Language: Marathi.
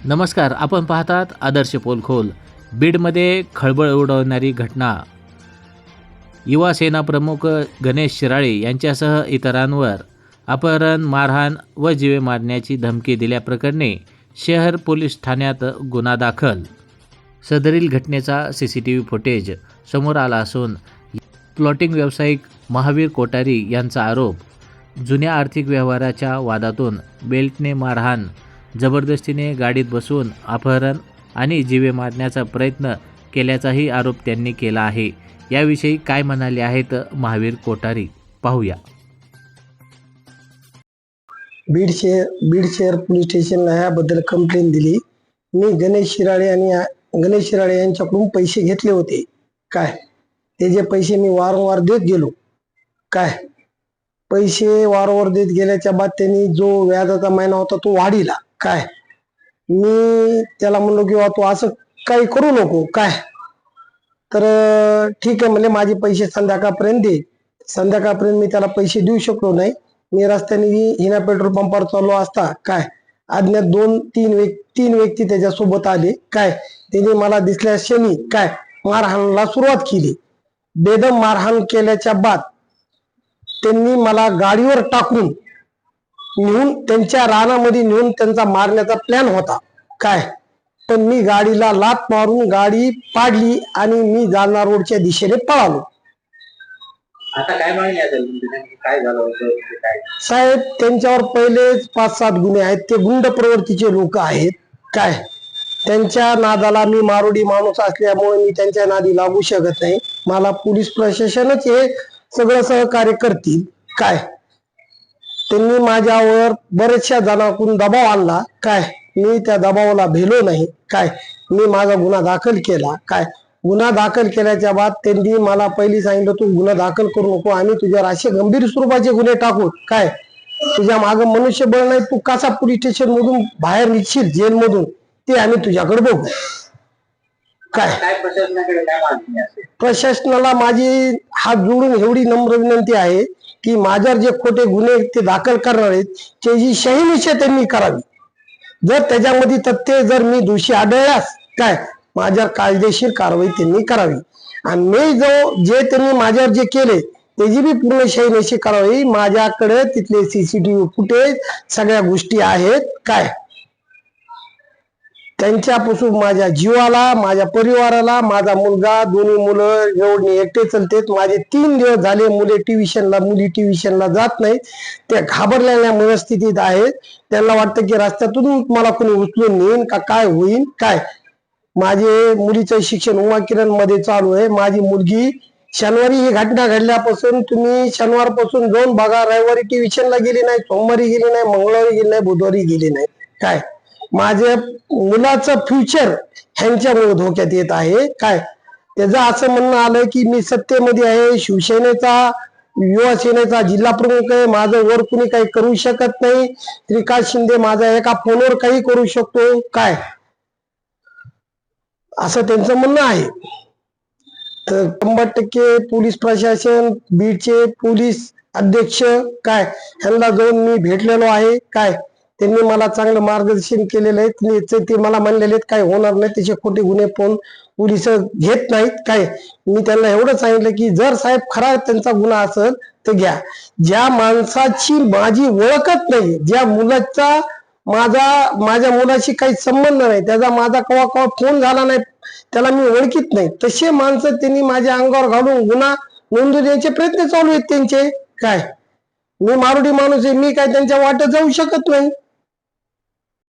नमस्कार. आपण पाहतात आदर्श पोलखोल. बीडमध्ये खळबळ उडवणारी घटना. युवा सेना प्रमुख गणेश शिराळे यांच्यासह इतरांवर अपहरण, मारहाण व जीवे मारण्याची धमकी दिल्याप्रकरणी शहर पोलीस ठाण्यात गुन्हा दाखल. सदरील घटनेचा CCTV फुटेज समोर आला असून प्लॉटिंग व्यावसायिक महावीर कोठारी यांचा आरोप, जुन्या आर्थिक व्यवहाराच्या वादातून बेल्टने मारहाण, जबरदस्तीने गाडीत बसवून अपहरण आणि जीवे मारण्याचा प्रयत्न केल्याचाही आरोप त्यांनी केला आहे. याविषयी काय म्हणाले आहेत महावीर कोठारी, पाहूया. बीड शहर पोलीस स्टेशनला याबद्दल कंप्लेंट दिली. मी गणेश शिराळे यांच्याकडून पैसे घेतले होते. ते जे पैसे मी वारंवार देत गेलो. पैसे वारंवार देत गेल्याच्या बाद त्यांनी जो व्याजाचा महिना होता तो वाढीला. मी त्याला म्हणलो की तू असं काही करू नको. तर ठीक आहे म्हणले, माझे पैसे संध्याकाळपर्यंत दे. संध्याकाळपर्यंत मी त्याला पैसे देऊ शकलो नाही. मी रस्त्याने हिना पेट्रोल पंपावर चाललो असता अज्ञात तीन व्यक्ती त्याच्यासोबत आले. त्यांनी मला दिसल्या क्षणी मारहाणाला सुरुवात केली. बेदम मारहाण केल्याच्या बाद त्यांनी मला गाडीवर टाकून नेऊन त्यांच्या रानामध्ये नेऊन त्यांचा मारण्याचा प्लॅन होता. पण मी गाडीला लाथ मारून गाडी पाडली आणि मी जालना रोडच्या दिशेने पळालो. आता काय मागणी असेल तुमची? काय झालं होतं? साहेब, त्यांच्यावर पहिलेच 5-7 गुन्हे आहेत. ते गुंड प्रवृत्तीचे लोक आहेत. त्यांच्या नादाला मी मारोडी माणूस असल्यामुळे मी त्यांच्या नादी लागू शकत नाही. मला पोलीस प्रशासनच हे सगळं सहकार्य करतील. त्यांनी माझ्यावर बरेचशा जणांकडून दबाव आणला. मी त्या दबावाला भेलो नाही. मी माझा गुन्हा दाखल केला. गुन्हा दाखल केल्याच्या बाद त्यांनी मला पहिली सांगितलं, तू गुन्हा दाखल करू नको, आम्ही तुझ्यावर असे गंभीर स्वरूपाचे गुन्हे टाकू. तुझ्या मागं मनुष्यबळ नाही, तू कसा पोलीस स्टेशन मधून बाहेर निघशील जेल मधून ते आम्ही तुझ्याकडे बघू. प्रशासनाला माझी हात जोडून एवढी नम्र विनंती आहे की माझ्यावर जे खोटे गुन्हे ते दाखल करणार आहेत त्याची शहानिशा त्यांनी करावी. जर त्याच्यामध्ये तथ्य जर मी दोषी आढळल्यास माझ्यावर कायदेशीर कारवाई त्यांनी करावी. आणि मी जे त्यांनी माझ्यावर जे केले त्याची बी पूर्ण शहानिशा करावी. माझ्याकडे तिथले CCTV फुटेज सगळ्या गोष्टी आहेत. त्यांच्यापासून माझ्या जीवाला, माझ्या परिवाराला, माझा मुलगा, दोन्ही मुलं एवढे एकटे चलतेत. माझे 3 दिवस झाले मुली ट्युशनला जात नाहीत. ते घाबरलेल्या मनस्थितीत आहेत. त्यांना वाटतं की रस्त्यातून मला कोणी उचलून नेईन का काय होईल. माझे मुलीचं शिक्षण उमा किरण मध्ये चालू आहे. माझी मुलगी शनिवारी ही घटना घडल्यापासून तुम्ही शनिवारपासून जाऊन बघा, रविवारी ट्युशनला गेली नाही, सोमवारी गेली नाही, मंगळवारी गेली नाही, बुधवारी गेली नाही. माझ्या मुलाचं फ्युचर ह्यांच्यामुळे धोक्यात येत आहे. त्याचं असं म्हणणं आलं की मी सत्तेमध्ये आहे, शिवसेनेचा युवा सेनेचा जिल्हा प्रमुख आहे, माझं वर कुणी काही करू शकत नाही, श्रीकांत शिंदे माझा एका फोनवर काही करू शकतो असं त्यांचं म्हणणं आहे. तर 100% पोलीस प्रशासन, बीडचे पोलीस अध्यक्ष ह्यांना जाऊन मी भेटलेलो आहे. त्यांनी मला चांगलं मार्गदर्शन केलेलं आहे. ते मला म्हणलेले आहेत काय होणार नाही, त्याचे खोटे गुन्हे पोलीस घेत नाहीत. मी त्यांना एवढं सांगितलं की जर साहेब खरा त्यांचा गुन्हा असेल तर घ्या. ज्या माणसाची माझी ओळखच नाही, ज्या मुलाचा माझ्या मुलाशी काही संबंध नाही, त्याचा माझा कवा फोन झाला नाही, त्याला मी ओळखीत नाही, तसे माणसं त्यांनी माझ्या अंगावर घालून गुन्हा नोंदवण्याचे प्रयत्न चालू आहेत त्यांचे. मी मारुडी माणूस आहे, मी काय त्यांच्या वाटेत जाऊ शकत नाही.